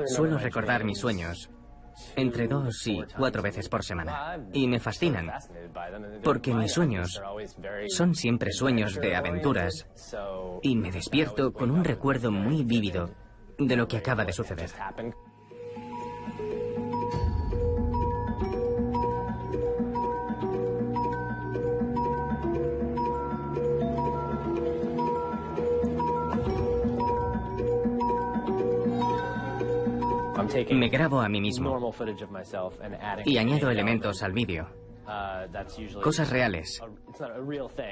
Suelo recordar mis sueños entre 2 y 4 veces por semana. Y me fascinan, porque mis sueños son siempre sueños de aventuras y me despierto con un recuerdo muy vívido de lo que acaba de suceder. Me grabo a mí mismo y añado elementos al vídeo. Cosas reales.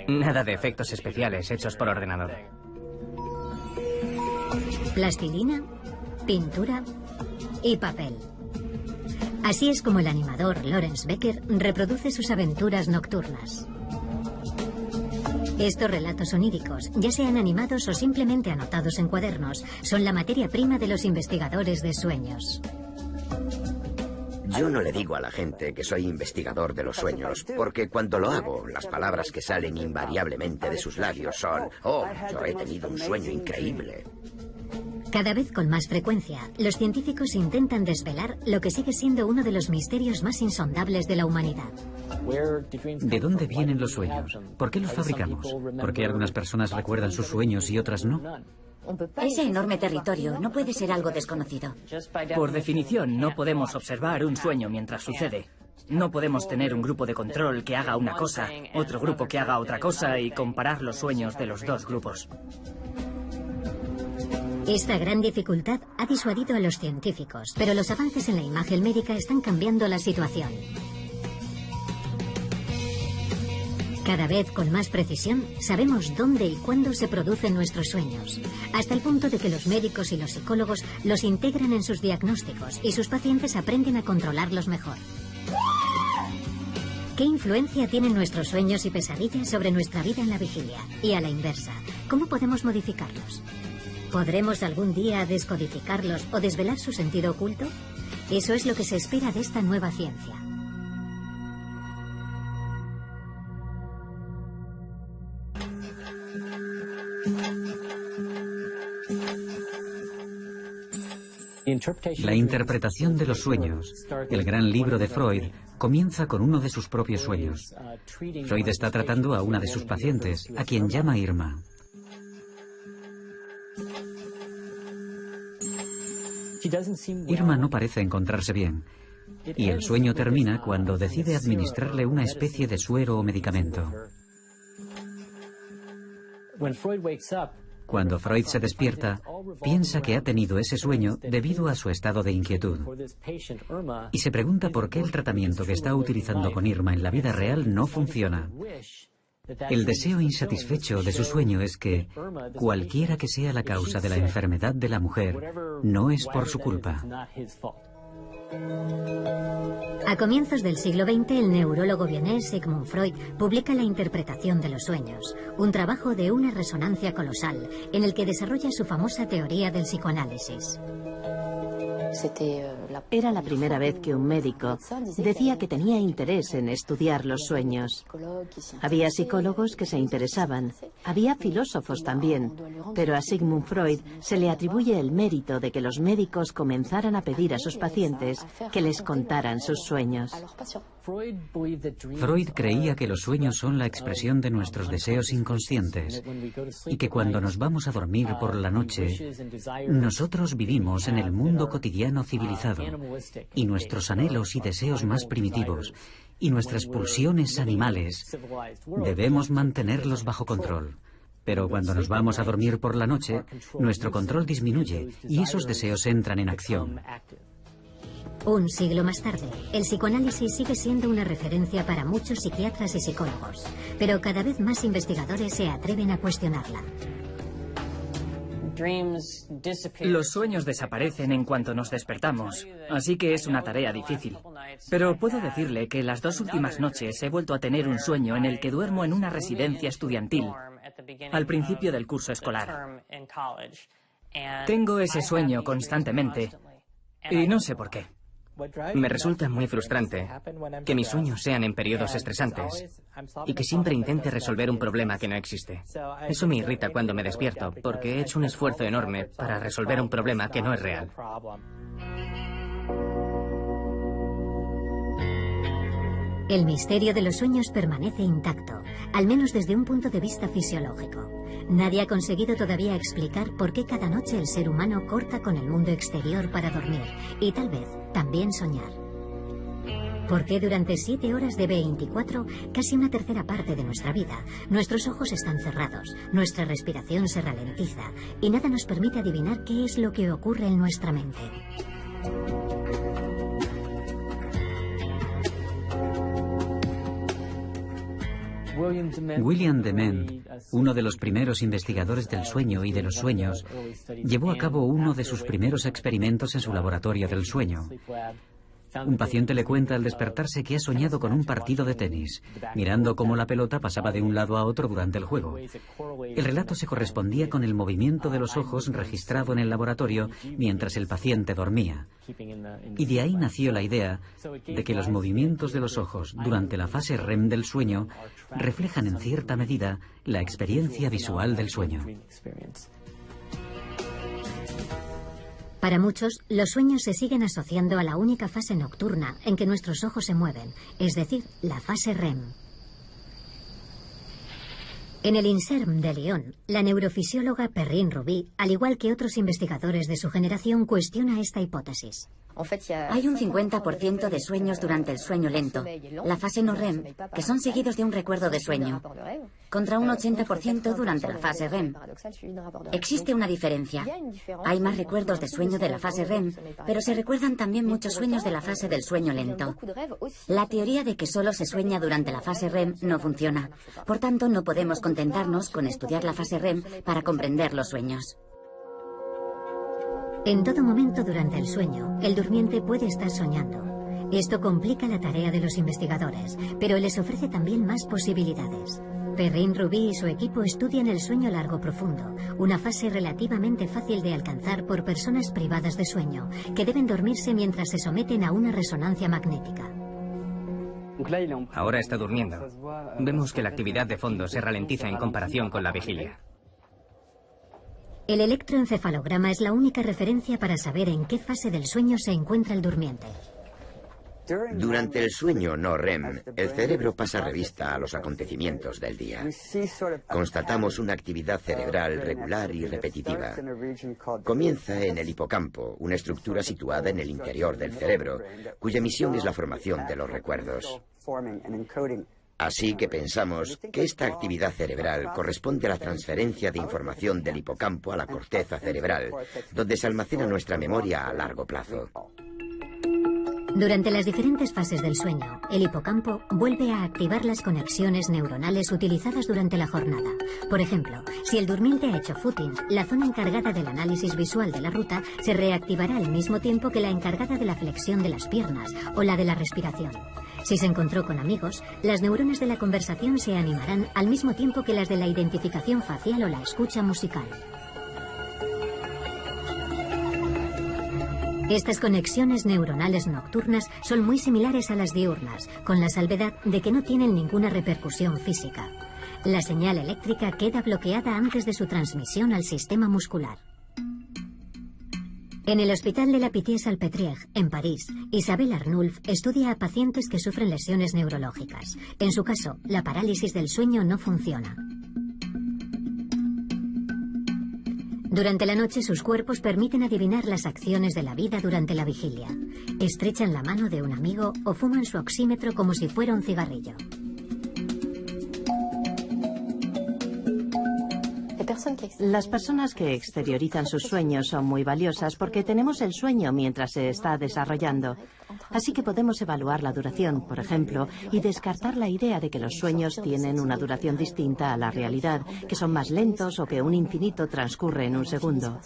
Nada de efectos especiales hechos por ordenador. Plastilina, pintura y papel. Así es como el animador Lawrence Becker reproduce sus aventuras nocturnas. Estos relatos oníricos, ya sean animados o simplemente anotados en cuadernos, son la materia prima de los investigadores de sueños. Yo no le digo a la gente que soy investigador de los sueños, porque cuando lo hago, las palabras que salen invariablemente de sus labios son: «Oh, yo he tenido un sueño increíble». Cada vez con más frecuencia, los científicos intentan desvelar lo que sigue siendo uno de los misterios más insondables de la humanidad. ¿De dónde vienen los sueños? ¿Por qué los fabricamos? ¿Por qué algunas personas recuerdan sus sueños y otras no? Ese enorme territorio no puede ser algo desconocido. Por definición, no podemos observar un sueño mientras sucede. No podemos tener un grupo de control que haga una cosa, otro grupo que haga otra cosa y comparar los sueños de los dos grupos. Esta gran dificultad ha disuadido a los científicos, pero los avances en la imagen médica están cambiando la situación. Cada vez con más precisión sabemos dónde y cuándo se producen nuestros sueños, hasta el punto de que los médicos y los psicólogos los integran en sus diagnósticos y sus pacientes aprenden a controlarlos mejor. ¿Qué influencia tienen nuestros sueños y pesadillas sobre nuestra vida en la vigilia? Y a la inversa, ¿cómo podemos modificarlos? ¿Podremos algún día descodificarlos o desvelar su sentido oculto? Eso es lo que se espera de esta nueva ciencia. La interpretación de los sueños, el gran libro de Freud, comienza con uno de sus propios sueños. Freud está tratando a una de sus pacientes, a quien llama Irma. Irma no parece encontrarse bien, y el sueño termina cuando decide administrarle una especie de suero o medicamento. Cuando Freud se despierta, piensa que ha tenido ese sueño debido a su estado de inquietud. Y se pregunta por qué el tratamiento que está utilizando con Irma en la vida real no funciona. El deseo insatisfecho de su sueño es que, cualquiera que sea la causa de la enfermedad de la mujer, no es por su culpa. A comienzos del siglo XX, el neurólogo vienés Sigmund Freud publica La interpretación de los sueños, un trabajo de una resonancia colosal, en el que desarrolla su famosa teoría del psicoanálisis. Era la primera vez que un médico decía que tenía interés en estudiar los sueños. Había psicólogos que se interesaban, había filósofos también, pero a Sigmund Freud se le atribuye el mérito de que los médicos comenzaran a pedir a sus pacientes que les contaran sus sueños. Freud creía que los sueños son la expresión de nuestros deseos inconscientes y que cuando nos vamos a dormir por la noche, nosotros vivimos en el mundo cotidiano civilizado y nuestros anhelos y deseos más primitivos y nuestras pulsiones animales debemos mantenerlos bajo control. Pero cuando nos vamos a dormir por la noche, nuestro control disminuye y esos deseos entran en acción. Un siglo más tarde, el psicoanálisis sigue siendo una referencia para muchos psiquiatras y psicólogos, pero cada vez más investigadores se atreven a cuestionarla. Los sueños desaparecen en cuanto nos despertamos, así que es una tarea difícil. Pero puedo decirle que las 2 últimas noches he vuelto a tener un sueño en el que duermo en una residencia estudiantil, al principio del curso escolar. Tengo ese sueño constantemente, y no sé por qué. Me resulta muy frustrante que mis sueños sean en periodos estresantes y que siempre intente resolver un problema que no existe. Eso me irrita cuando me despierto, porque he hecho un esfuerzo enorme para resolver un problema que no es real. El misterio de los sueños permanece intacto, al menos desde un punto de vista fisiológico. Nadie ha conseguido todavía explicar por qué cada noche el ser humano corta con el mundo exterior para dormir y tal vez también soñar. ¿Por qué durante 7 horas de 24, casi una tercera parte de nuestra vida, nuestros ojos están cerrados, nuestra respiración se ralentiza y nada nos permite adivinar qué es lo que ocurre en nuestra mente? William Dement, uno de los primeros investigadores del sueño y de los sueños, llevó a cabo uno de sus primeros experimentos en su laboratorio del sueño. Un paciente le cuenta al despertarse que ha soñado con un partido de tenis, mirando cómo la pelota pasaba de un lado a otro durante el juego. El relato se correspondía con el movimiento de los ojos registrado en el laboratorio mientras el paciente dormía. Y de ahí nació la idea de que los movimientos de los ojos durante la fase REM del sueño reflejan en cierta medida la experiencia visual del sueño. Para muchos, los sueños se siguen asociando a la única fase nocturna en que nuestros ojos se mueven, es decir, la fase REM. En el INSERM de Lyon, la neurofisióloga Perrine Ruby, al igual que otros investigadores de su generación, cuestiona esta hipótesis. Hay un 50% de sueños durante el sueño lento, la fase no REM, que son seguidos de un recuerdo de sueño, contra un 80% durante la fase REM. Existe una diferencia. Hay más recuerdos de sueño de la fase REM, pero se recuerdan también muchos sueños de la fase del sueño lento. La teoría de que solo se sueña durante la fase REM no funciona. Por tanto, no podemos contentarnos con estudiar la fase REM para comprender los sueños. En todo momento durante el sueño, el durmiente puede estar soñando. Esto complica la tarea de los investigadores, pero les ofrece también más posibilidades. Perrine Ruby y su equipo estudian el sueño largo profundo, una fase relativamente fácil de alcanzar por personas privadas de sueño, que deben dormirse mientras se someten a una resonancia magnética. Ahora está durmiendo. Vemos que la actividad de fondo se ralentiza en comparación con la vigilia. El electroencefalograma es la única referencia para saber en qué fase del sueño se encuentra el durmiente. Durante el sueño no REM, el cerebro pasa revista a los acontecimientos del día. Constatamos una actividad cerebral regular y repetitiva. Comienza en el hipocampo, una estructura situada en el interior del cerebro, cuya misión es la formación de los recuerdos. Así que pensamos que esta actividad cerebral corresponde a la transferencia de información del hipocampo a la corteza cerebral, donde se almacena nuestra memoria a largo plazo. Durante las diferentes fases del sueño, el hipocampo vuelve a activar las conexiones neuronales utilizadas durante la jornada. Por ejemplo, si el durmiente ha hecho footing, la zona encargada del análisis visual de la ruta se reactivará al mismo tiempo que la encargada de la flexión de las piernas o la de la respiración. Si se encontró con amigos, las neuronas de la conversación se animarán al mismo tiempo que las de la identificación facial o la escucha musical. Estas conexiones neuronales nocturnas son muy similares a las diurnas, con la salvedad de que no tienen ninguna repercusión física. La señal eléctrica queda bloqueada antes de su transmisión al sistema muscular. En el Hospital de la Pitié-Salpêtrière, en París, Isabelle Arnulf estudia a pacientes que sufren lesiones neurológicas. En su caso, la parálisis del sueño no funciona. Durante la noche, sus cuerpos permiten adivinar las acciones de la vida durante la vigilia. Estrechan la mano de un amigo o fuman su oxímetro como si fuera un cigarrillo. Las personas que exteriorizan sus sueños son muy valiosas porque tenemos el sueño mientras se está desarrollando. Así que podemos evaluar la duración, por ejemplo, y descartar la idea de que los sueños tienen una duración distinta a la realidad, que son más lentos o que un infinito transcurre en un segundo.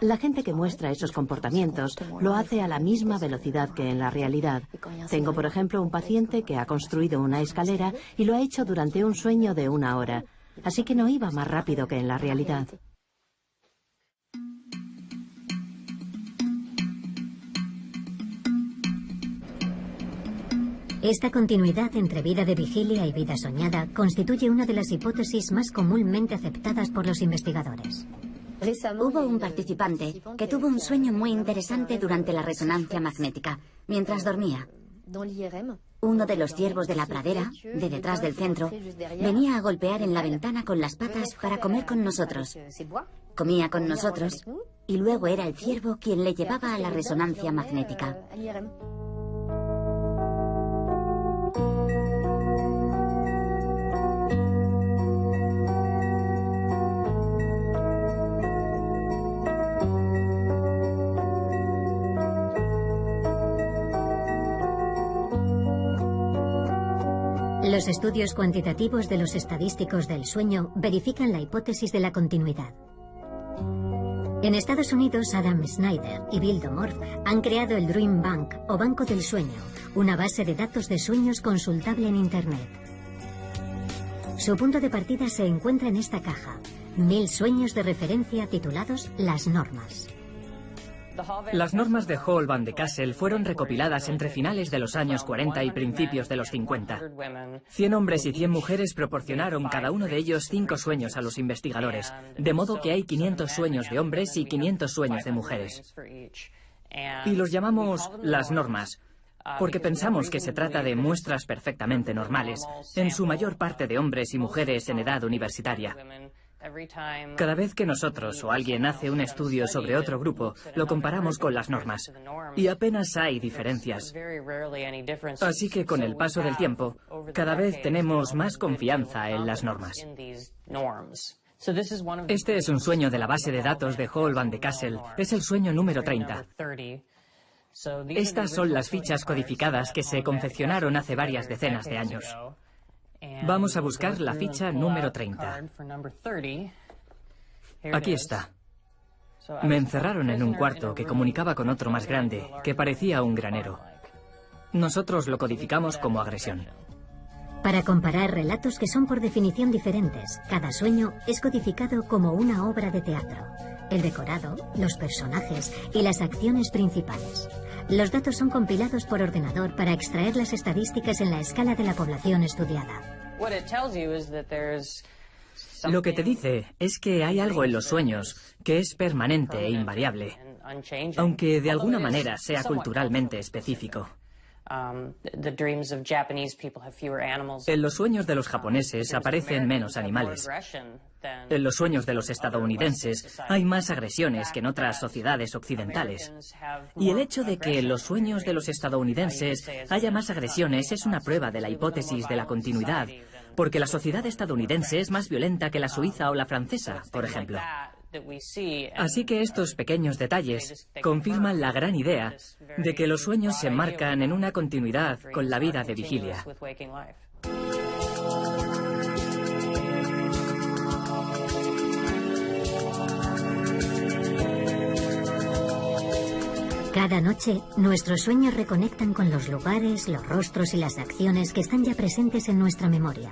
La gente que muestra esos comportamientos lo hace a la misma velocidad que en la realidad. Tengo, por ejemplo, un paciente que ha construido una escalera y lo ha hecho durante un sueño de 1 hora. Así que no iba más rápido que en la realidad. Esta continuidad entre vida de vigilia y vida soñada constituye una de las hipótesis más comúnmente aceptadas por los investigadores. Hubo un participante que tuvo un sueño muy interesante durante la resonancia magnética, mientras dormía. Uno de los ciervos de la pradera, de detrás del centro, venía a golpear en la ventana con las patas para comer con nosotros. Comía con nosotros y luego era el ciervo quien le llevaba a la resonancia magnética. Los estudios cuantitativos de los estadísticos del sueño verifican la hipótesis de la continuidad. En Estados Unidos, Adam Snyder y Bill Domorf han creado el Dream Bank, o Banco del Sueño, una base de datos de sueños consultable en Internet. Su punto de partida se encuentra en esta caja: 1000 sueños de referencia titulados Las Normas. Las normas de Hall van de Kassel fueron recopiladas entre finales de los años 40 y principios de los 50. 100 hombres y 100 mujeres proporcionaron cada uno de ellos 5 sueños a los investigadores, de modo que hay 500 sueños de hombres y 500 sueños de mujeres. Y los llamamos las normas, porque pensamos que se trata de muestras perfectamente normales, en su mayor parte de hombres y mujeres en edad universitaria. Cada vez que nosotros o alguien hace un estudio sobre otro grupo, lo comparamos con las normas. Y apenas hay diferencias. Así que con el paso del tiempo, cada vez tenemos más confianza en las normas. Este es un sueño de la base de datos de Hall van de Kassel. Es el sueño número 30. Estas son las fichas codificadas que se confeccionaron hace varias decenas de años. Vamos a buscar la ficha número 30. Aquí está. Me encerraron en un cuarto que comunicaba con otro más grande, que parecía un granero. Nosotros lo codificamos como agresión. Para comparar relatos que son por definición diferentes, cada sueño es codificado como una obra de teatro. El decorado, los personajes y las acciones principales. Los datos son compilados por ordenador para extraer las estadísticas en la escala de la población estudiada. Lo que te dice es que hay algo en los sueños que es permanente e invariable, aunque de alguna manera sea culturalmente específico. En los sueños de los japoneses aparecen menos animales. En los sueños de los estadounidenses hay más agresiones que en otras sociedades occidentales. Y el hecho de que en los sueños de los estadounidenses haya más agresiones es una prueba de la hipótesis de la continuidad, porque la sociedad estadounidense es más violenta que la suiza o la francesa, por ejemplo. Así que estos pequeños detalles confirman la gran idea de que los sueños se enmarcan en una continuidad con la vida de vigilia. Cada noche, nuestros sueños reconectan con los lugares, los rostros y las acciones que están ya presentes en nuestra memoria.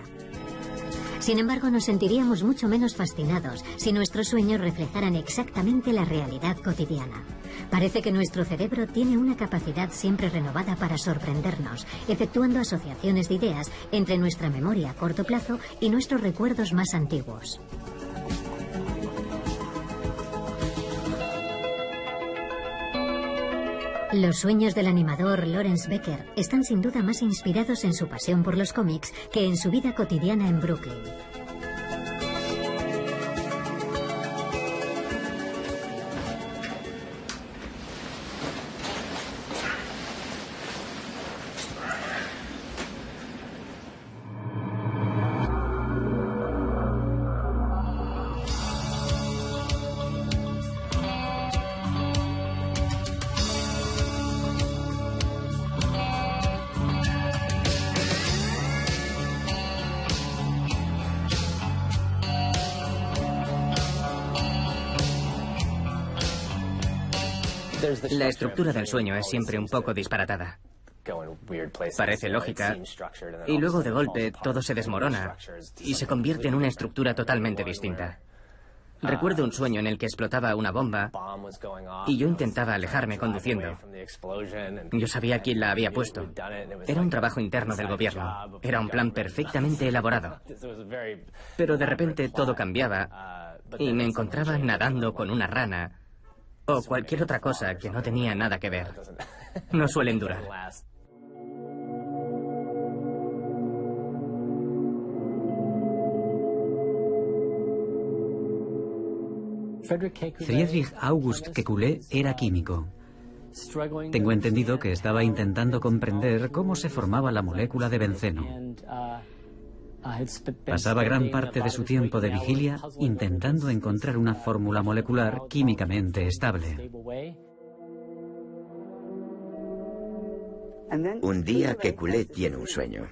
Sin embargo, nos sentiríamos mucho menos fascinados si nuestros sueños reflejaran exactamente la realidad cotidiana. Parece que nuestro cerebro tiene una capacidad siempre renovada para sorprendernos, efectuando asociaciones de ideas entre nuestra memoria a corto plazo y nuestros recuerdos más antiguos. Los sueños del animador Lawrence Becker están sin duda más inspirados en su pasión por los cómics que en su vida cotidiana en Brooklyn. La estructura del sueño es siempre un poco disparatada. Parece lógica, y luego de golpe todo se desmorona y se convierte en una estructura totalmente distinta. Recuerdo un sueño en el que explotaba una bomba y yo intentaba alejarme conduciendo. Yo sabía quién la había puesto. Era un trabajo interno del gobierno. Era un plan perfectamente elaborado. Pero de repente todo cambiaba y me encontraba nadando con una rana o cualquier otra cosa que no tenía nada que ver. No suelen durar. Friedrich August Kekulé era químico. Tengo entendido que estaba intentando comprender cómo se formaba la molécula de benceno. Pasaba gran parte de su tiempo de vigilia intentando encontrar una fórmula molecular químicamente estable. Un día Kekulé tiene un sueño.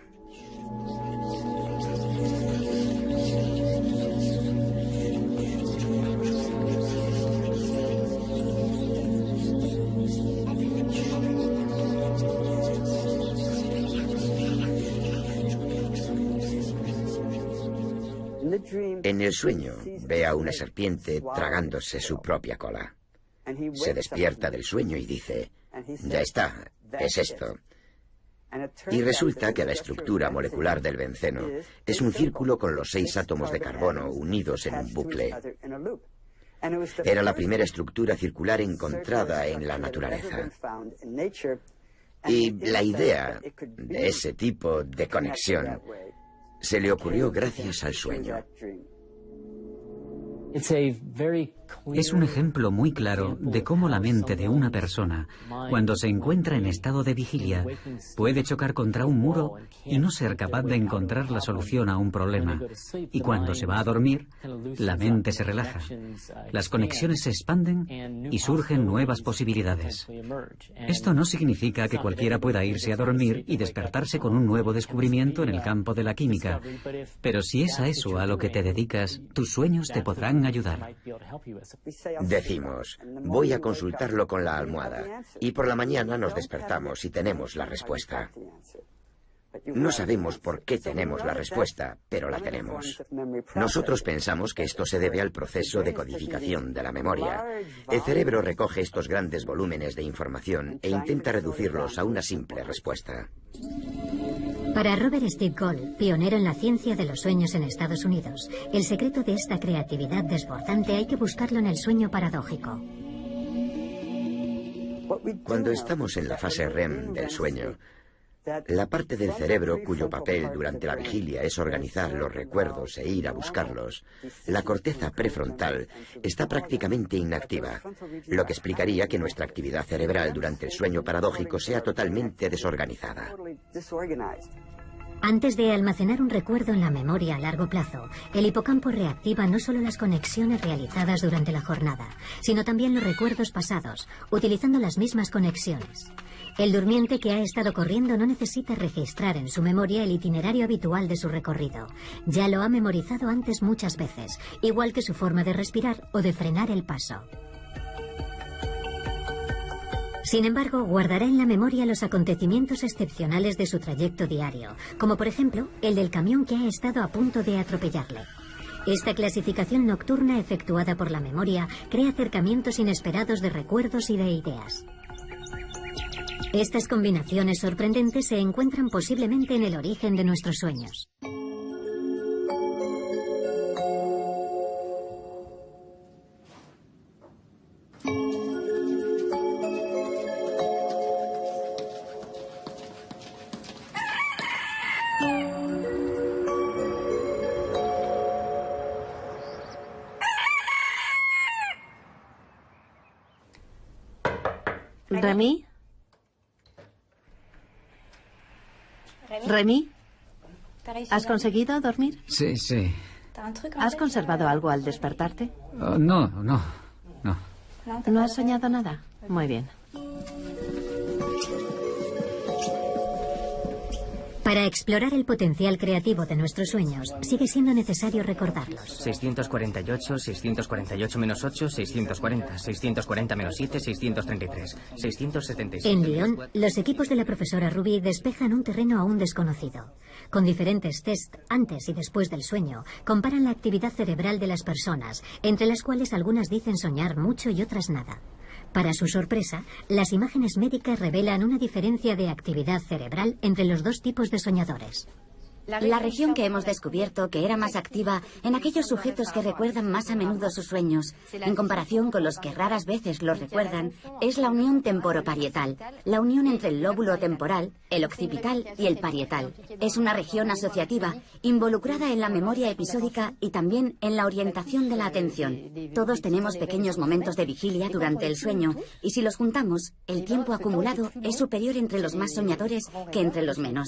En el sueño ve a una serpiente tragándose su propia cola. Se despierta del sueño y dice, ya está, es esto. Y resulta que la estructura molecular del benceno es un círculo con los 6 átomos de carbono unidos en un bucle. Era la primera estructura circular encontrada en la naturaleza. Y la idea de ese tipo de conexión se le ocurrió gracias al sueño. Es un ejemplo muy claro de cómo la mente de una persona, cuando se encuentra en estado de vigilia, puede chocar contra un muro y no ser capaz de encontrar la solución a un problema. Y cuando se va a dormir, la mente se relaja. Las conexiones se expanden y surgen nuevas posibilidades. Esto no significa que cualquiera pueda irse a dormir y despertarse con un nuevo descubrimiento en el campo de la química. Pero si es a eso a lo que te dedicas, tus sueños te podrán ayudar. Decimos, voy a consultarlo con la almohada, y por la mañana nos despertamos y tenemos la respuesta. No sabemos por qué tenemos la respuesta, pero la tenemos. Nosotros pensamos que esto se debe al proceso de codificación de la memoria. El cerebro recoge estos grandes volúmenes de información e intenta reducirlos a una simple respuesta. Para Robert Steve Gold, pionero en la ciencia de los sueños en Estados Unidos, el secreto de esta creatividad desbordante hay que buscarlo en el sueño paradójico. Cuando estamos en la fase REM del sueño, la parte del cerebro cuyo papel durante la vigilia es organizar los recuerdos e ir a buscarlos, la corteza prefrontal, está prácticamente inactiva, lo que explicaría que nuestra actividad cerebral durante el sueño paradójico sea totalmente desorganizada. Antes de almacenar un recuerdo en la memoria a largo plazo, el hipocampo reactiva no solo las conexiones realizadas durante la jornada, sino también los recuerdos pasados, utilizando las mismas conexiones. El durmiente que ha estado corriendo no necesita registrar en su memoria el itinerario habitual de su recorrido. Ya lo ha memorizado antes muchas veces, igual que su forma de respirar o de frenar el paso. Sin embargo, guardará en la memoria los acontecimientos excepcionales de su trayecto diario, como por ejemplo el del camión que ha estado a punto de atropellarle. Esta clasificación nocturna efectuada por la memoria crea acercamientos inesperados de recuerdos y de ideas. Estas combinaciones sorprendentes se encuentran posiblemente en el origen de nuestros sueños. ¿Remy? ¿Remy? ¿Has conseguido dormir? Sí, sí. ¿Has conservado algo al despertarte? No. ¿No has soñado nada? Muy bien. Para explorar el potencial creativo de nuestros sueños, sigue siendo necesario recordarlos. 648, 648 menos 8, 640, 640 menos 7, 633, 676... En Lyon, los equipos de la profesora Ruby despejan un terreno aún desconocido. Con diferentes tests antes y después del sueño, comparan la actividad cerebral de las personas, entre las cuales algunas dicen soñar mucho y otras nada. Para su sorpresa, las imágenes médicas revelan una diferencia de actividad cerebral entre los dos tipos de soñadores. La región que hemos descubierto que era más activa en aquellos sujetos que recuerdan más a menudo sus sueños, en comparación con los que raras veces los recuerdan, es la unión temporoparietal, la unión entre el lóbulo temporal, el occipital y el parietal. Es una región asociativa, involucrada en la memoria episódica y también en la orientación de la atención. Todos tenemos pequeños momentos de vigilia durante el sueño, y si los juntamos, el tiempo acumulado es superior entre los más soñadores que entre los menos.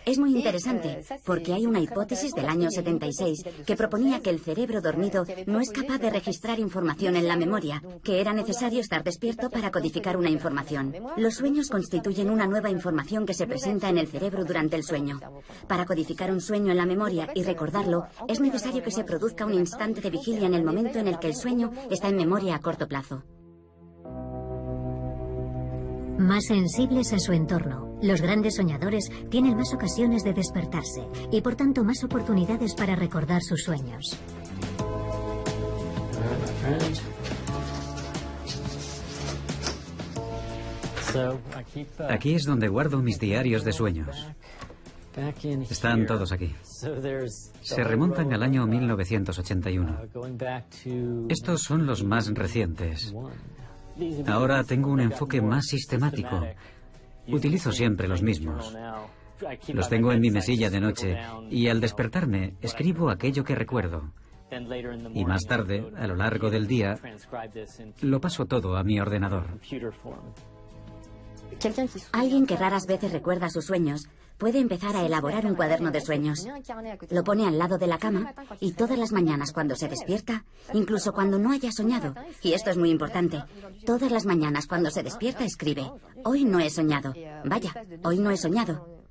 Es muy interesante porque hay una hipótesis del año 76 que proponía que el cerebro dormido no es capaz de registrar información en la memoria, que era necesario estar despierto para codificar una información. Los sueños constituyen una nueva información que se presenta en el cerebro durante el sueño. Para codificar un sueño en la memoria y recordarlo, es necesario que se produzca un instante de vigilia en el momento en el que el sueño está en memoria a corto plazo. Más sensibles a su entorno, los grandes soñadores tienen más ocasiones de despertarse y por tanto más oportunidades para recordar sus sueños. Aquí es donde guardo mis diarios de sueños. Están todos aquí. Se remontan al año 1981. Estos son los más recientes. Ahora tengo un enfoque más sistemático. Utilizo siempre los mismos. Los tengo en mi mesilla de noche y al despertarme escribo aquello que recuerdo. Y más tarde, a lo largo del día, lo paso todo a mi ordenador. Alguien que raras veces recuerda sus sueños puede empezar a elaborar un cuaderno de sueños. Lo pone al lado de la cama y todas las mañanas cuando se despierta, incluso cuando no haya soñado, y esto es muy importante, todas las mañanas cuando se despierta escribe: hoy no he soñado, vaya, hoy no he soñado.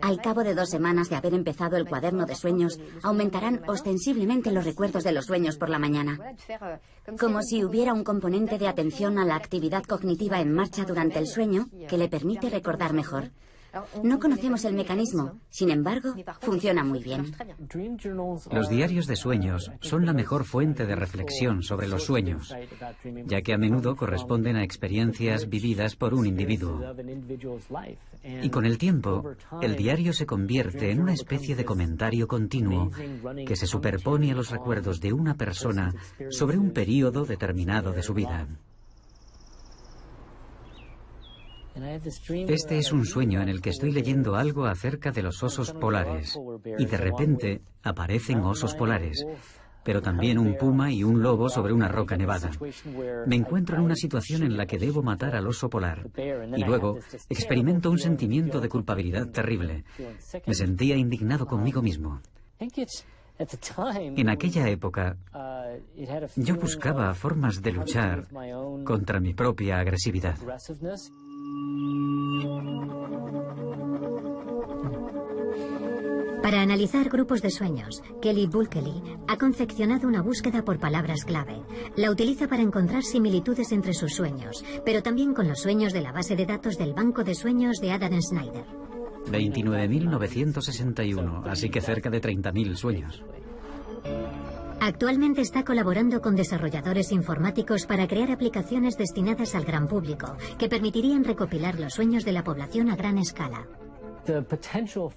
Al cabo de 2 semanas de haber empezado el cuaderno de sueños, aumentarán ostensiblemente los recuerdos de los sueños por la mañana. Como si hubiera un componente de atención a la actividad cognitiva en marcha durante el sueño que le permite recordar mejor. No conocemos el mecanismo, sin embargo, funciona muy bien. Los diarios de sueños son la mejor fuente de reflexión sobre los sueños, ya que a menudo corresponden a experiencias vividas por un individuo. Y con el tiempo, el diario se convierte en una especie de comentario continuo que se superpone a los recuerdos de una persona sobre un periodo determinado de su vida. Este es un sueño en el que estoy leyendo algo acerca de los osos polares y de repente aparecen osos polares, pero también un puma y un lobo sobre una roca nevada. Me encuentro en una situación en la que debo matar al oso polar y luego experimento un sentimiento de culpabilidad terrible. Me sentía indignado conmigo mismo. En aquella época, yo buscaba formas de luchar contra mi propia agresividad. Para analizar grupos de sueños, Kelly Bulkeley ha confeccionado una búsqueda por palabras clave. La utiliza para encontrar similitudes entre sus sueños, pero también con los sueños de la base de datos del Banco de Sueños de Adam Snyder. 29.961, así que cerca de 30.000 sueños. Actualmente está colaborando con desarrolladores informáticos para crear aplicaciones destinadas al gran público, que permitirían recopilar los sueños de la población a gran escala.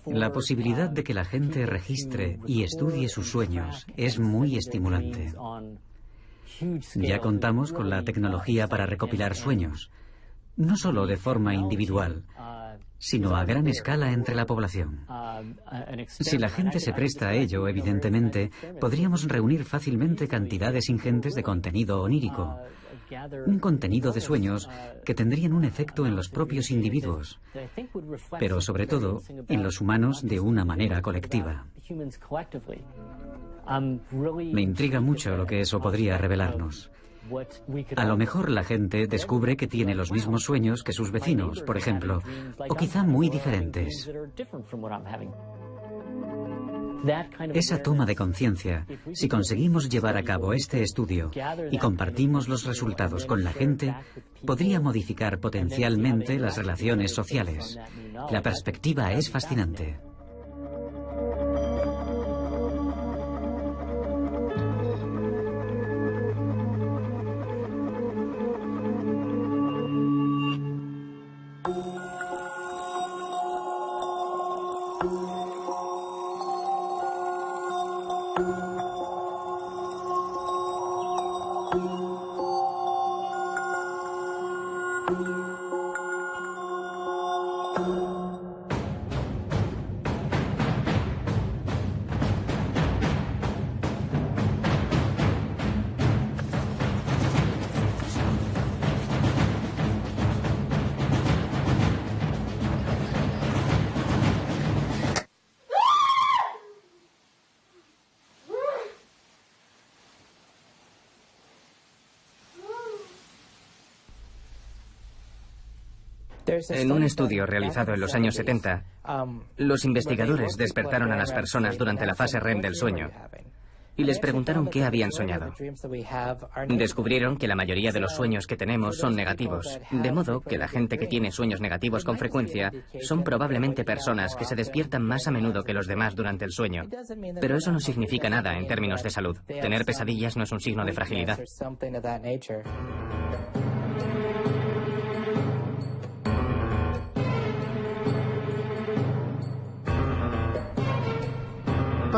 La posibilidad de que la gente registre y estudie sus sueños es muy estimulante. Ya contamos con la tecnología para recopilar sueños, no solo de forma individual, sino a gran escala entre la población. Si la gente se presta a ello, evidentemente, podríamos reunir fácilmente cantidades ingentes de contenido onírico, un contenido de sueños que tendrían un efecto en los propios individuos, pero sobre todo en los humanos de una manera colectiva. Me intriga mucho lo que eso podría revelarnos. A lo mejor la gente descubre que tiene los mismos sueños que sus vecinos, por ejemplo, o quizá muy diferentes. Esa toma de conciencia, si conseguimos llevar a cabo este estudio y compartimos los resultados con la gente, podría modificar potencialmente las relaciones sociales. La perspectiva es fascinante. En un estudio realizado en los años 70, los investigadores despertaron a las personas durante la fase REM del sueño y les preguntaron qué habían soñado. Descubrieron que la mayoría de los sueños que tenemos son negativos, de modo que la gente que tiene sueños negativos con frecuencia son probablemente personas que se despiertan más a menudo que los demás durante el sueño. Pero eso no significa nada en términos de salud. Tener pesadillas no es un signo de fragilidad.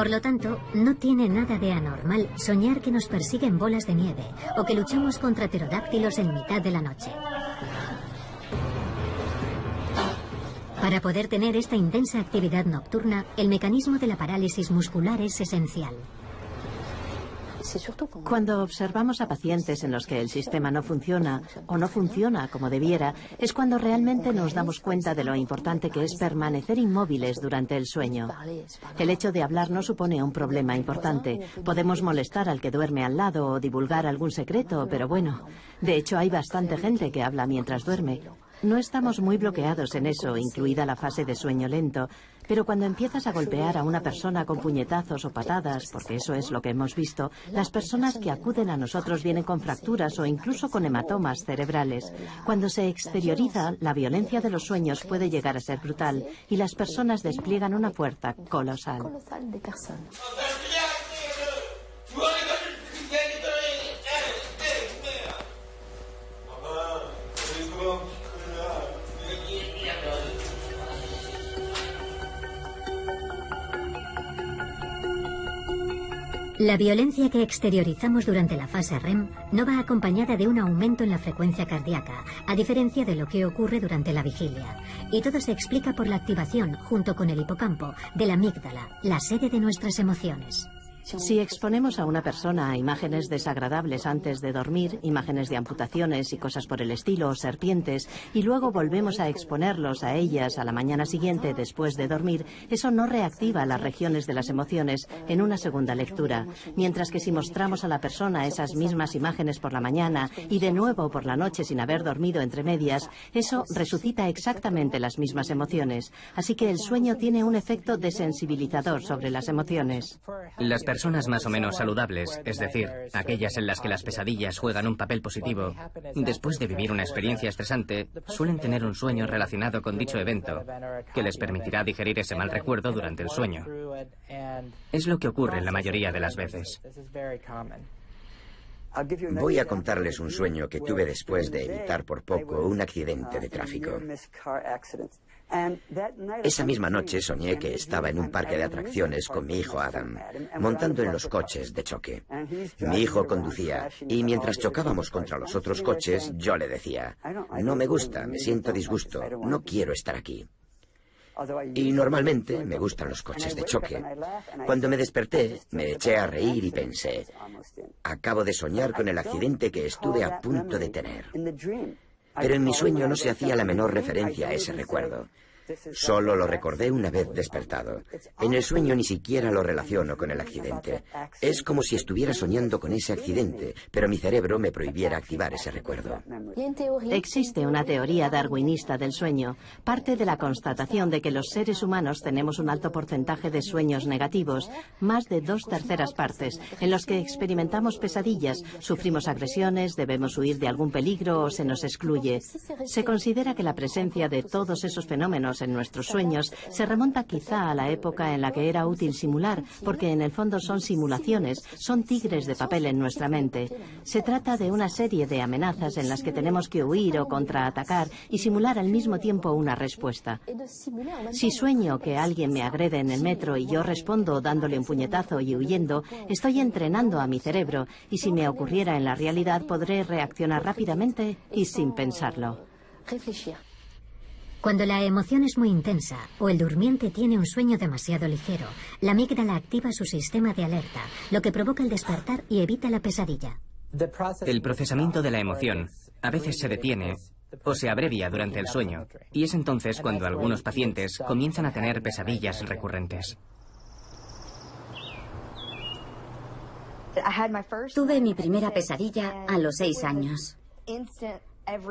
Por lo tanto, no tiene nada de anormal soñar que nos persiguen bolas de nieve o que luchamos contra pterodáctilos en mitad de la noche. Para poder tener esta intensa actividad nocturna, el mecanismo de la parálisis muscular es esencial. Cuando observamos a pacientes en los que el sistema no funciona o no funciona como debiera, es cuando realmente nos damos cuenta de lo importante que es permanecer inmóviles durante el sueño. El hecho de hablar no supone un problema importante. Podemos molestar al que duerme al lado o divulgar algún secreto, pero bueno, de hecho hay bastante gente que habla mientras duerme. No estamos muy bloqueados en eso, incluida la fase de sueño lento, pero cuando empiezas a golpear a una persona con puñetazos o patadas, porque eso es lo que hemos visto, las personas que acuden a nosotros vienen con fracturas o incluso con hematomas cerebrales. Cuando se exterioriza, la violencia de los sueños puede llegar a ser brutal y las personas despliegan una fuerza colosal. La violencia que exteriorizamos durante la fase REM no va acompañada de un aumento en la frecuencia cardíaca, a diferencia de lo que ocurre durante la vigilia. Y todo se explica por la activación, junto con el hipocampo, de la amígdala, la sede de nuestras emociones. Si exponemos a una persona a imágenes desagradables antes de dormir, imágenes de amputaciones y cosas por el estilo, o serpientes, y luego volvemos a exponerlos a ellas a la mañana siguiente después de dormir, eso no reactiva las regiones de las emociones en una segunda lectura. Mientras que si mostramos a la persona esas mismas imágenes por la mañana y de nuevo por la noche sin haber dormido entre medias, eso resucita exactamente las mismas emociones. Así que el sueño tiene un efecto desensibilizador sobre las emociones. Las personas más o menos saludables, es decir, aquellas en las que las pesadillas juegan un papel positivo, después de vivir una experiencia estresante, suelen tener un sueño relacionado con dicho evento, que les permitirá digerir ese mal recuerdo durante el sueño. Es lo que ocurre la mayoría de las veces. Voy a contarles un sueño que tuve después de evitar por poco un accidente de tráfico. Esa misma noche soñé que estaba en un parque de atracciones con mi hijo Adam, montando en los coches de choque. Mi hijo conducía y mientras chocábamos contra los otros coches, yo le decía, no me gusta, me siento a disgusto, no quiero estar aquí. Y normalmente me gustan los coches de choque. Cuando me desperté, me eché a reír y pensé, acabo de soñar con el accidente que estuve a punto de tener. Pero en mi sueño no se hacía la menor referencia a ese recuerdo. Solo lo recordé una vez despertado. En el sueño ni siquiera lo relaciono con el accidente. Es como si estuviera soñando con ese accidente, pero mi cerebro me prohibiera activar ese recuerdo. Existe una teoría darwinista del sueño. Parte de la constatación de que los seres humanos tenemos un alto porcentaje de sueños negativos, más de 2/3 partes, en los que experimentamos pesadillas, sufrimos agresiones, debemos huir de algún peligro o se nos excluye. Se considera que la presencia de todos esos fenómenos en nuestros sueños se remonta quizá a la época en la que era útil simular, porque en el fondo son simulaciones, son tigres de papel en nuestra mente. Se trata de una serie de amenazas en las que tenemos que huir o contraatacar y simular al mismo tiempo una respuesta. Si sueño que alguien me agrede en el metro y yo respondo dándole un puñetazo y huyendo, estoy entrenando a mi cerebro, y si me ocurriera en la realidad podré reaccionar rápidamente y sin pensarlo. Cuando la emoción es muy intensa o el durmiente tiene un sueño demasiado ligero, la amígdala activa su sistema de alerta, lo que provoca el despertar y evita la pesadilla. El procesamiento de la emoción a veces se detiene o se abrevia durante el sueño, y es entonces cuando algunos pacientes comienzan a tener pesadillas recurrentes. Tuve mi primera pesadilla a los 6 años.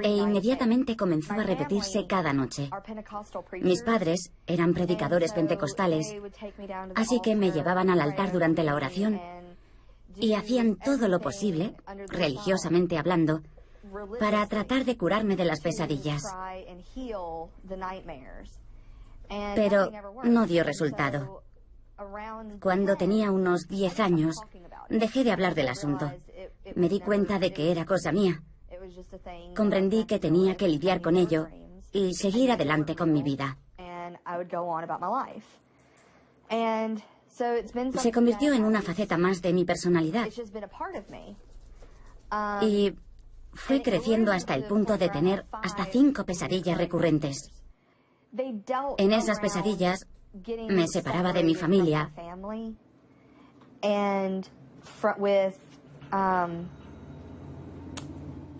E inmediatamente comenzó a repetirse cada noche. Mis padres eran predicadores pentecostales, así que me llevaban al altar durante la oración y hacían todo lo posible, religiosamente hablando, para tratar de curarme de las pesadillas. Pero no dio resultado. Cuando tenía unos 10 años, dejé de hablar del asunto. Me di cuenta de que era cosa mía. Comprendí que tenía que lidiar con ello y seguir adelante con mi vida. Se convirtió en una faceta más de mi personalidad. Y fue creciendo hasta el punto de tener hasta 5 pesadillas recurrentes. En esas pesadillas me separaba de mi familia.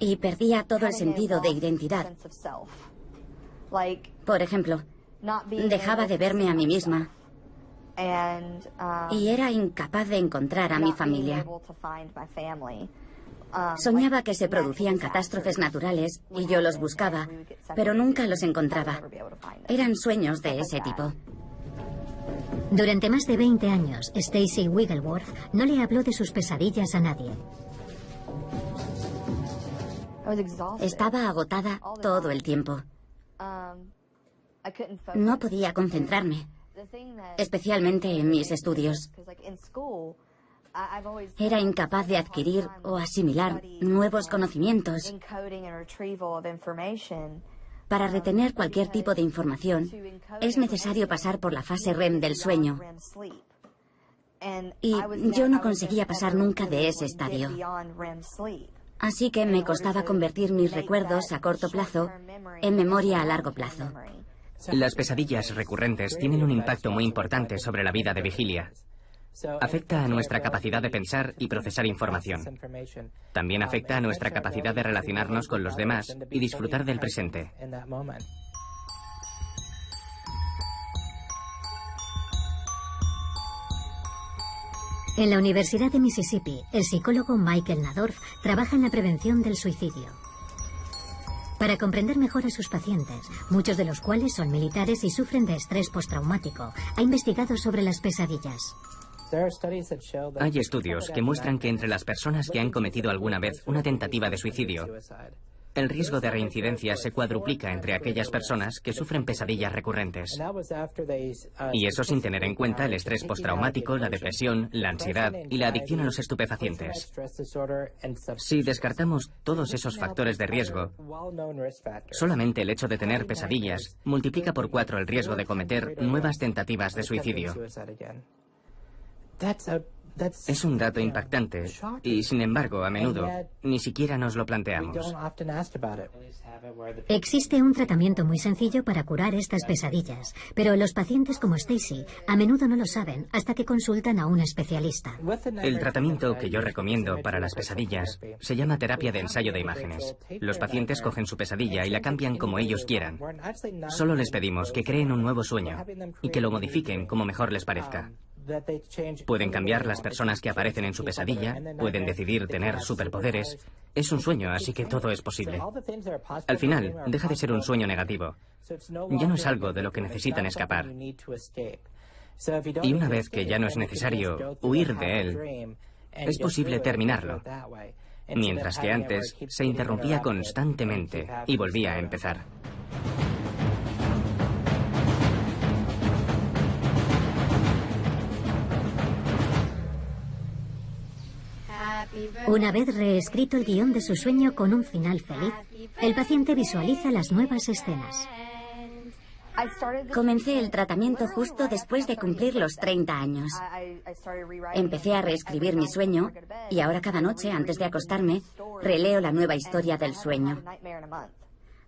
Y perdía todo el sentido de identidad. Por ejemplo, dejaba de verme a mí misma y era incapaz de encontrar a mi familia. Soñaba que se producían catástrofes naturales y yo los buscaba, pero nunca los encontraba. Eran sueños de ese tipo. Durante más de 20 años, Stacey Wigglesworth no le habló de sus pesadillas a nadie. Estaba agotada todo el tiempo. No podía concentrarme, especialmente en mis estudios. Era incapaz de adquirir o asimilar nuevos conocimientos. Para retener cualquier tipo de información, es necesario pasar por la fase REM del sueño. Y yo no conseguía pasar nunca de ese estadio. Así que me costaba convertir mis recuerdos a corto plazo en memoria a largo plazo. Las pesadillas recurrentes tienen un impacto muy importante sobre la vida de vigilia. Afecta a nuestra capacidad de pensar y procesar información. También afecta a nuestra capacidad de relacionarnos con los demás y disfrutar del presente. En la Universidad de Mississippi, el psicólogo Michael Nadorf trabaja en la prevención del suicidio. Para comprender mejor a sus pacientes, muchos de los cuales son militares y sufren de estrés postraumático, ha investigado sobre las pesadillas. Hay estudios que muestran que entre las personas que han cometido alguna vez una tentativa de suicidio, el riesgo de reincidencia se cuadruplica entre aquellas personas que sufren pesadillas recurrentes. Y eso sin tener en cuenta el estrés postraumático, la depresión, la ansiedad y la adicción a los estupefacientes. Si descartamos todos esos factores de riesgo, solamente el hecho de tener pesadillas multiplica por 4 el riesgo de cometer nuevas tentativas de suicidio. Es un dato impactante y, sin embargo, a menudo ni siquiera nos lo planteamos. Existe un tratamiento muy sencillo para curar estas pesadillas, pero los pacientes como Stacy a menudo no lo saben hasta que consultan a un especialista. El tratamiento que yo recomiendo para las pesadillas se llama terapia de ensayo de imágenes. Los pacientes cogen su pesadilla y la cambian como ellos quieran. Solo les pedimos que creen un nuevo sueño y que lo modifiquen como mejor les parezca. Pueden cambiar las personas que aparecen en su pesadilla, pueden decidir tener superpoderes. Es un sueño, así que todo es posible. Al final, deja de ser un sueño negativo. Ya no es algo de lo que necesitan escapar. Y una vez que ya no es necesario huir de él, es posible terminarlo. Mientras que antes se interrumpía constantemente y volvía a empezar. Una vez reescrito el guión de su sueño con un final feliz, el paciente visualiza las nuevas escenas. Comencé el tratamiento justo después de cumplir los 30 años. Empecé a reescribir mi sueño y ahora cada noche, antes de acostarme, releo la nueva historia del sueño.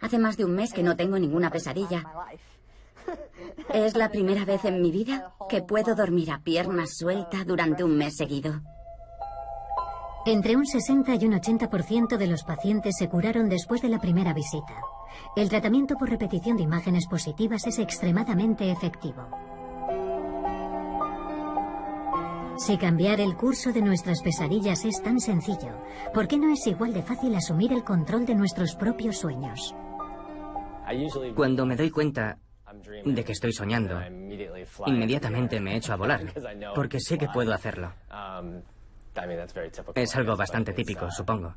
Hace más de un mes que no tengo ninguna pesadilla. Es la primera vez en mi vida que puedo dormir a pierna suelta durante un mes seguido. Entre un 60 y un 80% de los pacientes se curaron después de la primera visita. El tratamiento por repetición de imágenes positivas es extremadamente efectivo. Si cambiar el curso de nuestras pesadillas es tan sencillo, ¿por qué no es igual de fácil asumir el control de nuestros propios sueños? Cuando me doy cuenta de que estoy soñando, inmediatamente me echo a volar, porque sé que puedo hacerlo. Es algo bastante típico, supongo.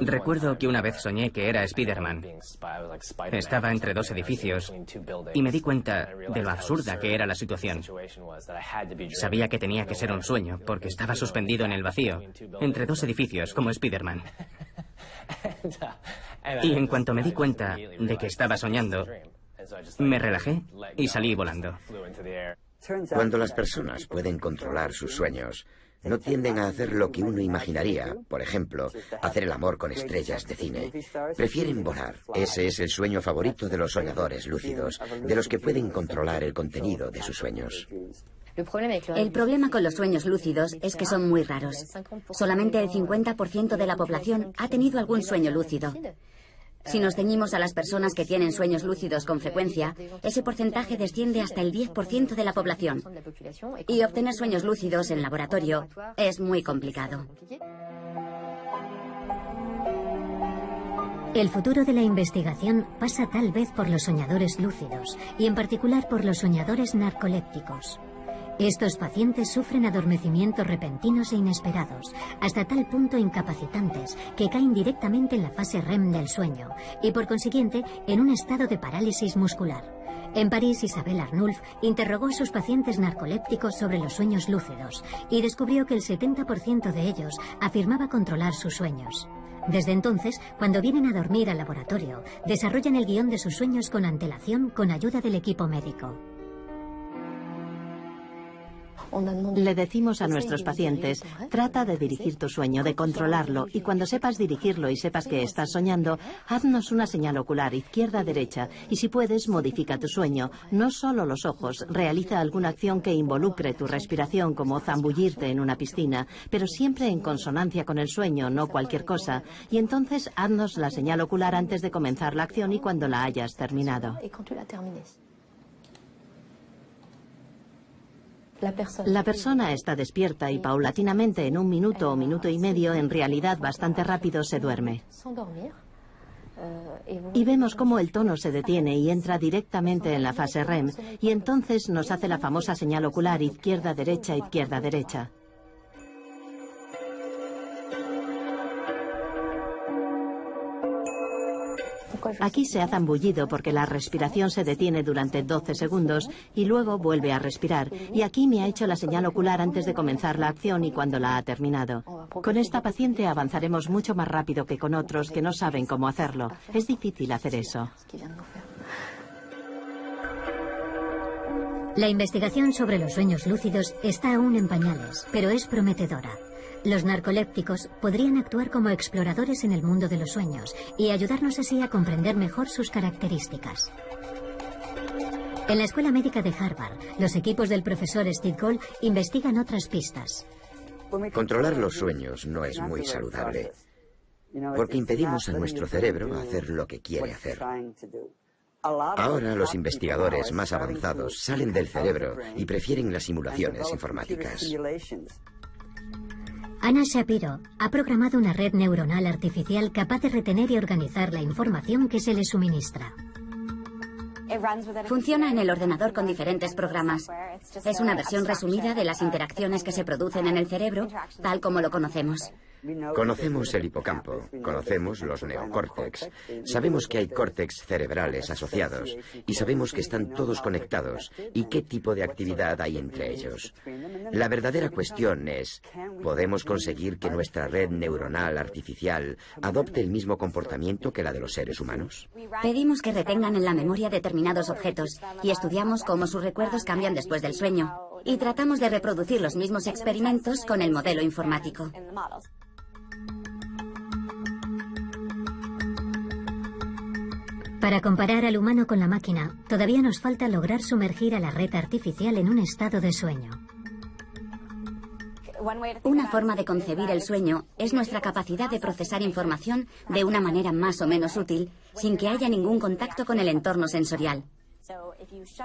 Recuerdo que una vez soñé que era Spider-Man. Estaba entre dos edificios y me di cuenta de lo absurda que era la situación. Sabía que tenía que ser un sueño porque estaba suspendido en el vacío, entre dos edificios como Spider-Man. Y en cuanto me di cuenta de que estaba soñando, me relajé y salí volando. Cuando las personas pueden controlar sus sueños, no tienden a hacer lo que uno imaginaría, por ejemplo, hacer el amor con estrellas de cine. Prefieren volar. Ese es el sueño favorito de los soñadores lúcidos, de los que pueden controlar el contenido de sus sueños. El problema con los sueños lúcidos es que son muy raros. Solamente el 50% de la población ha tenido algún sueño lúcido. Si nos ceñimos a las personas que tienen sueños lúcidos con frecuencia, ese porcentaje desciende hasta el 10% de la población. Y obtener sueños lúcidos en laboratorio es muy complicado. El futuro de la investigación pasa tal vez por los soñadores lúcidos, y en particular por los soñadores narcolépticos. Estos pacientes sufren adormecimientos repentinos e inesperados, hasta tal punto incapacitantes que caen directamente en la fase REM del sueño y, por consiguiente, en un estado de parálisis muscular. En París, Isabelle Arnulf interrogó a sus pacientes narcolépticos sobre los sueños lúcidos y descubrió que el 70% de ellos afirmaba controlar sus sueños. Desde entonces, cuando vienen a dormir al laboratorio, desarrollan el guión de sus sueños con antelación con ayuda del equipo médico. Le decimos a nuestros pacientes, trata de dirigir tu sueño, de controlarlo, y cuando sepas dirigirlo y sepas que estás soñando, haznos una señal ocular, izquierda-derecha, y si puedes, modifica tu sueño. No solo los ojos, realiza alguna acción que involucre tu respiración, como zambullirte en una piscina, pero siempre en consonancia con el sueño, no cualquier cosa. Y entonces, haznos la señal ocular antes de comenzar la acción y cuando la hayas terminado. La persona está despierta y paulatinamente en 1 minuto o minuto y medio, en realidad bastante rápido, se duerme. Y vemos cómo el tono se detiene y entra directamente en la fase REM, y entonces nos hace la famosa señal ocular izquierda-derecha, izquierda-derecha. Aquí se ha zambullido porque la respiración se detiene durante 12 segundos y luego vuelve a respirar. Y aquí me ha hecho la señal ocular antes de comenzar la acción y cuando la ha terminado. Con esta paciente avanzaremos mucho más rápido que con otros que no saben cómo hacerlo. Es difícil hacer eso. La investigación sobre los sueños lúcidos está aún en pañales, pero es prometedora. Los narcolépticos podrían actuar como exploradores en el mundo de los sueños y ayudarnos así a comprender mejor sus características. En la Escuela Médica de Harvard, los equipos del profesor Steve Gold investigan otras pistas. Controlar los sueños no es muy saludable, porque impedimos a nuestro cerebro hacer lo que quiere hacer. Ahora los investigadores más avanzados salen del cerebro y prefieren las simulaciones informáticas. Anna Shapiro ha programado una red neuronal artificial capaz de retener y organizar la información que se le suministra. Funciona en el ordenador con diferentes programas. Es una versión resumida de las interacciones que se producen en el cerebro, tal como lo conocemos. Conocemos el hipocampo, conocemos los neocórtex, sabemos que hay córtex cerebrales asociados y sabemos que están todos conectados y qué tipo de actividad hay entre ellos. La verdadera cuestión es, ¿podemos conseguir que nuestra red neuronal artificial adopte el mismo comportamiento que la de los seres humanos? Pedimos que retengan en la memoria determinados objetos y estudiamos cómo sus recuerdos cambian después del sueño. Y tratamos de reproducir los mismos experimentos con el modelo informático. Para comparar al humano con la máquina, todavía nos falta lograr sumergir a la red artificial en un estado de sueño. Una forma de concebir el sueño es nuestra capacidad de procesar información de una manera más o menos útil, sin que haya ningún contacto con el entorno sensorial.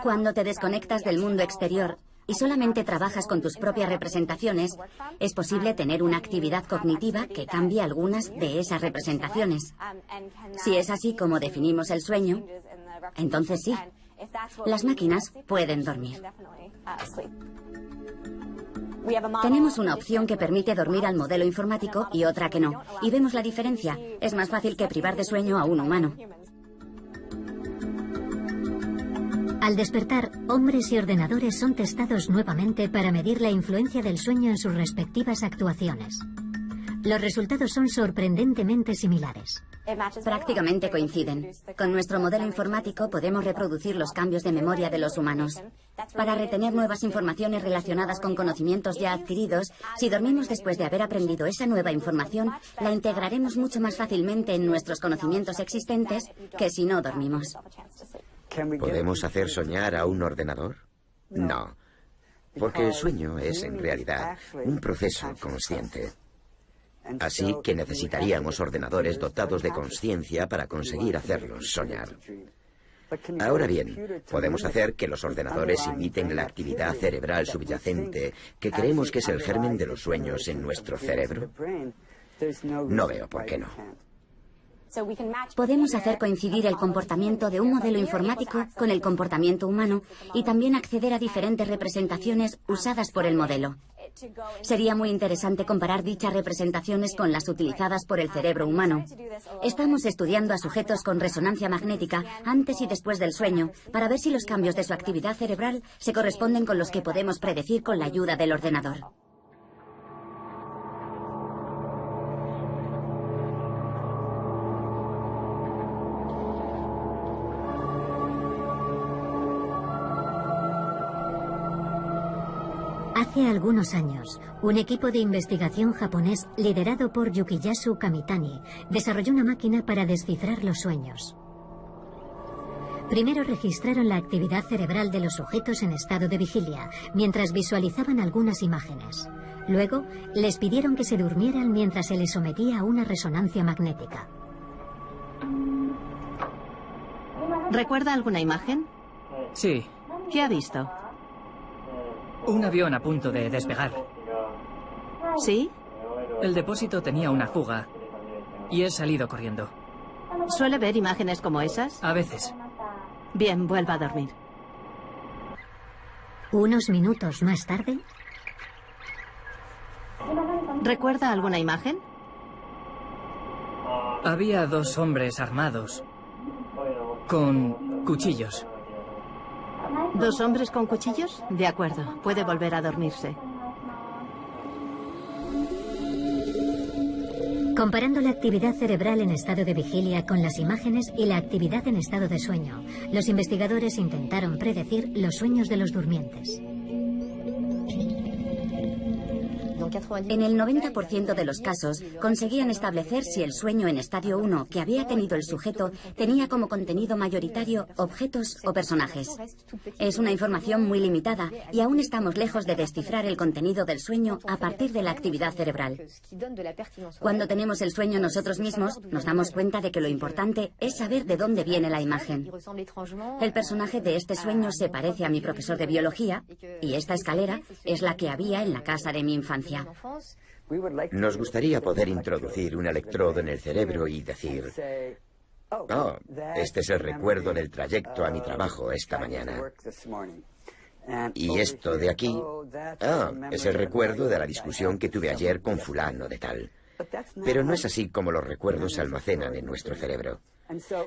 Cuando te desconectas del mundo exterior y solamente trabajas con tus propias representaciones, es posible tener una actividad cognitiva que cambie algunas de esas representaciones. Si es así como definimos el sueño, entonces sí, las máquinas pueden dormir. Tenemos una opción que permite dormir al modelo informático y otra que no, y vemos la diferencia. Es más fácil que privar de sueño a un humano. Al despertar, hombres y ordenadores son testados nuevamente para medir la influencia del sueño en sus respectivas actuaciones. Los resultados son sorprendentemente similares. Prácticamente coinciden. Con nuestro modelo informático podemos reproducir los cambios de memoria de los humanos. Para retener nuevas informaciones relacionadas con conocimientos ya adquiridos, si dormimos después de haber aprendido esa nueva información, la integraremos mucho más fácilmente en nuestros conocimientos existentes que si no dormimos. ¿Podemos hacer soñar a un ordenador? No, porque el sueño es en realidad un proceso consciente. Así que necesitaríamos ordenadores dotados de conciencia para conseguir hacerlos soñar. Ahora bien, ¿podemos hacer que los ordenadores imiten la actividad cerebral subyacente que creemos que es el germen de los sueños en nuestro cerebro? No veo por qué no. Podemos hacer coincidir el comportamiento de un modelo informático con el comportamiento humano y también acceder a diferentes representaciones usadas por el modelo. Sería muy interesante comparar dichas representaciones con las utilizadas por el cerebro humano. Estamos estudiando a sujetos con resonancia magnética antes y después del sueño para ver si los cambios de su actividad cerebral se corresponden con los que podemos predecir con la ayuda del ordenador. Hace algunos años, un equipo de investigación japonés liderado por Yukiyasu Kamitani desarrolló una máquina para descifrar los sueños. Primero registraron la actividad cerebral de los sujetos en estado de vigilia, mientras visualizaban algunas imágenes. Luego, les pidieron que se durmieran mientras se les sometía a una resonancia magnética. ¿Recuerda alguna imagen? Sí. ¿Qué ha visto? Un avión a punto de despegar. ¿Sí? El depósito tenía una fuga y he salido corriendo. ¿Suele ver imágenes como esas? A veces. Bien, vuelva a dormir. Unos minutos más tarde... ¿Recuerda alguna imagen? Había dos hombres armados con cuchillos. ¿Dos hombres con cuchillos? De acuerdo, puede volver a dormirse. Comparando la actividad cerebral en estado de vigilia con las imágenes y la actividad en estado de sueño, los investigadores intentaron predecir los sueños de los durmientes. En el 90% de los casos conseguían establecer si el sueño en estadio 1 que había tenido el sujeto tenía como contenido mayoritario objetos o personajes. Es una información muy limitada y aún estamos lejos de descifrar el contenido del sueño a partir de la actividad cerebral. Cuando tenemos el sueño nosotros mismos, nos damos cuenta de que lo importante es saber de dónde viene la imagen. El personaje de este sueño se parece a mi profesor de biología y esta escalera es la que había en la casa de mi infancia. Nos gustaría poder introducir un electrodo en el cerebro y decir: oh, este es el recuerdo del trayecto a mi trabajo esta mañana. Y esto de aquí, es el recuerdo de la discusión que tuve ayer con fulano de tal. Pero no es así como los recuerdos se almacenan en nuestro cerebro.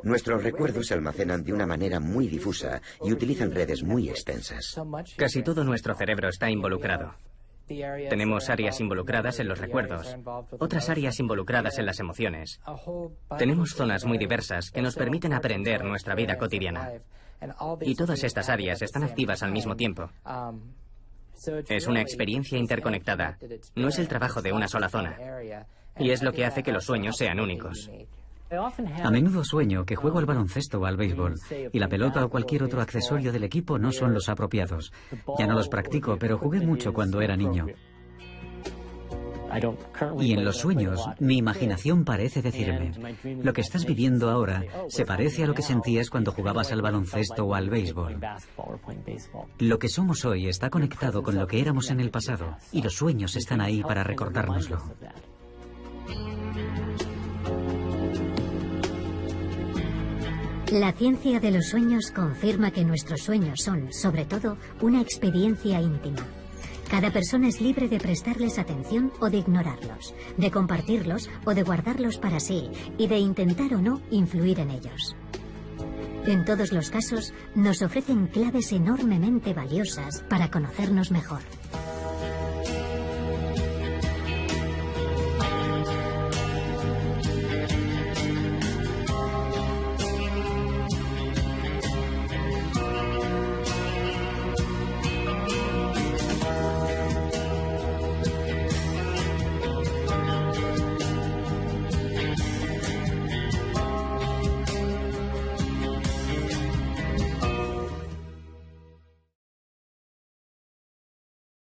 Nuestros recuerdos se almacenan de una manera muy difusa y utilizan redes muy extensas. Casi todo nuestro cerebro está involucrado. Tenemos áreas involucradas en los recuerdos, otras áreas involucradas en las emociones. Tenemos zonas muy diversas que nos permiten aprender nuestra vida cotidiana. Y todas estas áreas están activas al mismo tiempo. Es una experiencia interconectada. No es el trabajo de una sola zona. Y es lo que hace que los sueños sean únicos. A menudo sueño que juego al baloncesto o al béisbol y la pelota o cualquier otro accesorio del equipo no son los apropiados. Ya no los practico, pero jugué mucho cuando era niño. Y en los sueños, mi imaginación parece decirme: lo que estás viviendo ahora se parece a lo que sentías cuando jugabas al baloncesto o al béisbol. Lo que somos hoy está conectado con lo que éramos en el pasado, y los sueños están ahí para recordárnoslo. La ciencia de los sueños confirma que nuestros sueños son, sobre todo, una experiencia íntima. Cada persona es libre de prestarles atención o de ignorarlos, de compartirlos o de guardarlos para sí y de intentar o no influir en ellos. En todos los casos, nos ofrecen claves enormemente valiosas para conocernos mejor.